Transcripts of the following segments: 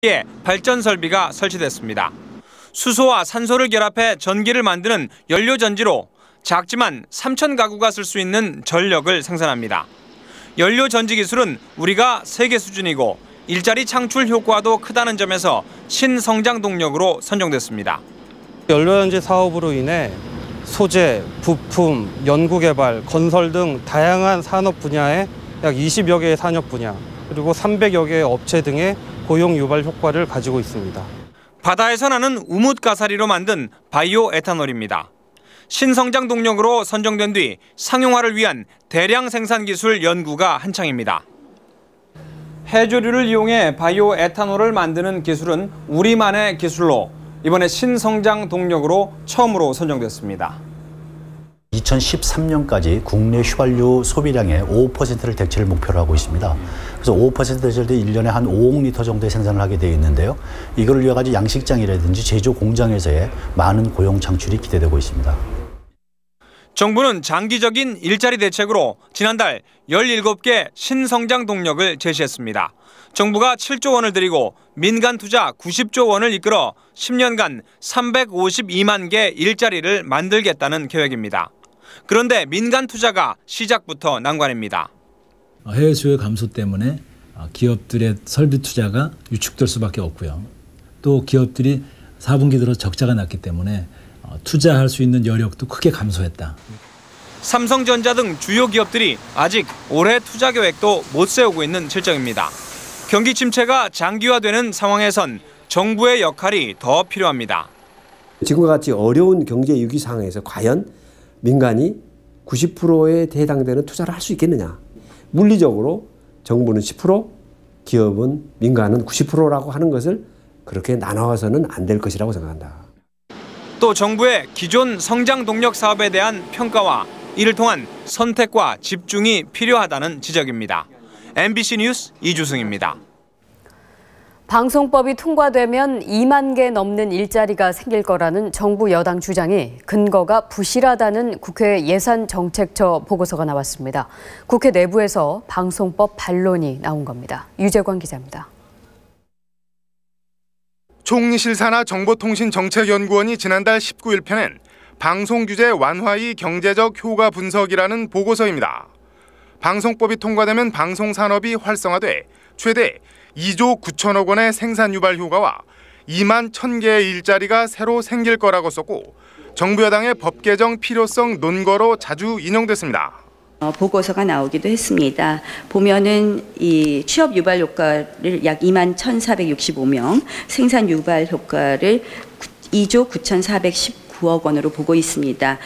에 발전 설비가 설치됐습니다. 수소와 산소를 결합해 전기를 만드는 연료 전지로 작지만 3,000 가구가 쓸 수 있는 전력을 생산합니다. 연료 전지 기술은 우리가 세계 수준이고 일자리 창출 효과도 크다는 점에서 신성장 동력으로 선정됐습니다. 연료전지 사업으로 인해 소재, 부품, 연구개발, 건설 등 다양한 산업 분야에 약 20여 개의 산업 분야, 그리고 300여 개의 업체 등의 고용 유발 효과를 가지고 있습니다. 바다에서 나는 우뭇가사리로 만든 바이오 에탄올입니다. 신성장 동력으로 선정된 뒤 상용화를 위한 대량 생산 기술 연구가 한창입니다. 해조류를 이용해 바이오 에탄올을 만드는 기술은 우리만의 기술로 이번에 신성장 동력으로 처음으로 선정됐습니다. 2013년까지 국내 휘발유 소비량의 5%를 대체를 목표로 하고 있습니다. 그래서 5% 대체를 1년에 한 5억 리터 정도의 생산을 하게 되어 있는데요. 이걸 위해 가지고 양식장이라든지 제조 공장에서의 많은 고용 창출이 기대되고 있습니다. 정부는 장기적인 일자리 대책으로 지난달 17개 신성장 동력을 제시했습니다. 정부가 7조 원을 들이고 민간 투자 90조 원을 이끌어 10년간 352만 개 일자리를 만들겠다는 계획입니다. 그런데 민간 투자가 시작부터 난관입니다. 해외 수요 감소 때문에 기업들의 설비 투자가 위축될 수밖에 없고요. 또 기업들이 4분기 들어 적자가 났기 때문에 투자할 수 있는 여력도 크게 감소했다. 삼성전자 등 주요 기업들이 아직 올해 투자 계획도 못 세우고 있는 실정입니다. 경기 침체가 장기화되는 상황에선 정부의 역할이 더 필요합니다. 지금과 같이 어려운 경제 위기 상황에서 과연 민간이 90%에 해당되는 투자를 할 수 있겠느냐. 물리적으로 정부는 10%, 기업은 민간은 90%라고 하는 것을 그렇게 나눠서는 안 될 것이라고 생각한다. 또 정부의 기존 성장 동력 사업에 대한 평가와 이를 통한 선택과 집중이 필요하다는 지적입니다. MBC 뉴스 이주승입니다. 방송법이 통과되면 2만 개 넘는 일자리가 생길 거라는 정부 여당 주장이 근거가 부실하다는 국회 예산정책처 보고서가 나왔습니다. 국회 내부에서 방송법 반론이 나온 겁니다. 유재관 기자입니다. 총리실 산하 정보통신정책연구원이 지난달 19일 펴낸 방송규제 완화의 경제적 효과 분석이라는 보고서입니다. 방송법이 통과되면 방송산업이 활성화돼 최대 2조 9천억 원의 생산 유발 효과와 2만 1,000개의 일자리가 새로 생길 거라고 썼고 정부 여당의 법 개정 필요성 논거로 자주 인용됐습니다. 보고서가 나오기도 했습니다. 보면은 이 취업 유발 효과를 약 2만 1,465명, 생산 유발 효과를 2조 9,419억 원으로 보고 있습니다.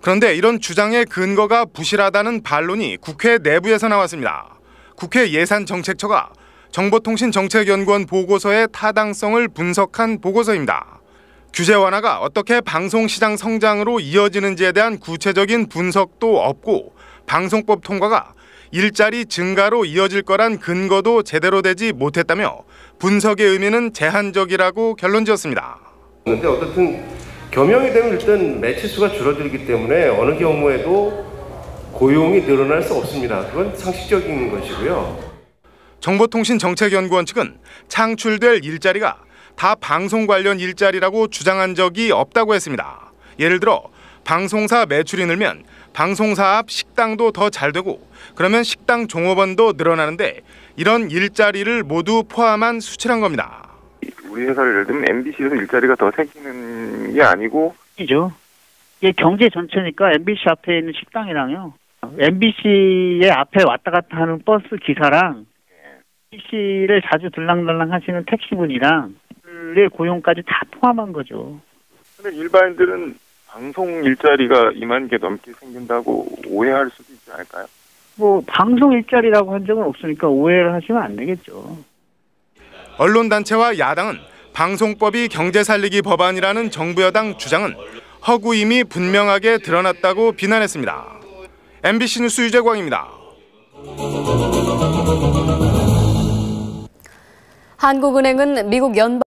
그런데 이런 주장의 근거가 부실하다는 반론이 국회 내부에서 나왔습니다. 국회 예산정책처가 정보통신정책연구원 보고서의 타당성을 분석한 보고서입니다. 규제 완화가 어떻게 방송시장 성장으로 이어지는지에 대한 구체적인 분석도 없고 방송법 통과가 일자리 증가로 이어질 거란 근거도 제대로 되지 못했다며 분석의 의미는 제한적이라고 결론지었습니다. 그런데 어떻든 겸용이 되면 일단 매치수가 줄어들기 때문에 어느 경우에도 고용이 늘어날 수 없습니다. 그건 상식적인 것이고요. 정보통신정책연구원 측은 창출될 일자리가 다 방송 관련 일자리라고 주장한 적이 없다고 했습니다. 예를 들어 방송사 매출이 늘면 방송사 앞 식당도 더 잘 되고 그러면 식당 종업원도 늘어나는데 이런 일자리를 모두 포함한 수치란 겁니다. 우리 회사를 예를 들면 MBC에서 일자리가 더 생기는 게 아니고 이죠. 이게 경제 전체니까 MBC 앞에 있는 식당이랑요. MBC의 앞에 왔다 갔다 하는 버스 기사랑 MBC를 자주 들락날락 하시는 택시분이랑 의 고용까지 다 포함한 거죠. 근데 일반인들은 방송 일자리가 2만 개 넘게 생긴다고 오해할 수도 있지 않을까요? 뭐 방송 일자리라고 한 적은 없으니까 오해를 하시면 안 되겠죠. 언론단체와 야당은 방송법이 경제살리기 법안이라는 정부 여당 주장은 허구임이 분명하게 드러났다고 비난했습니다. MBC 뉴스 유재광입니다. 한국은행은 미국 연방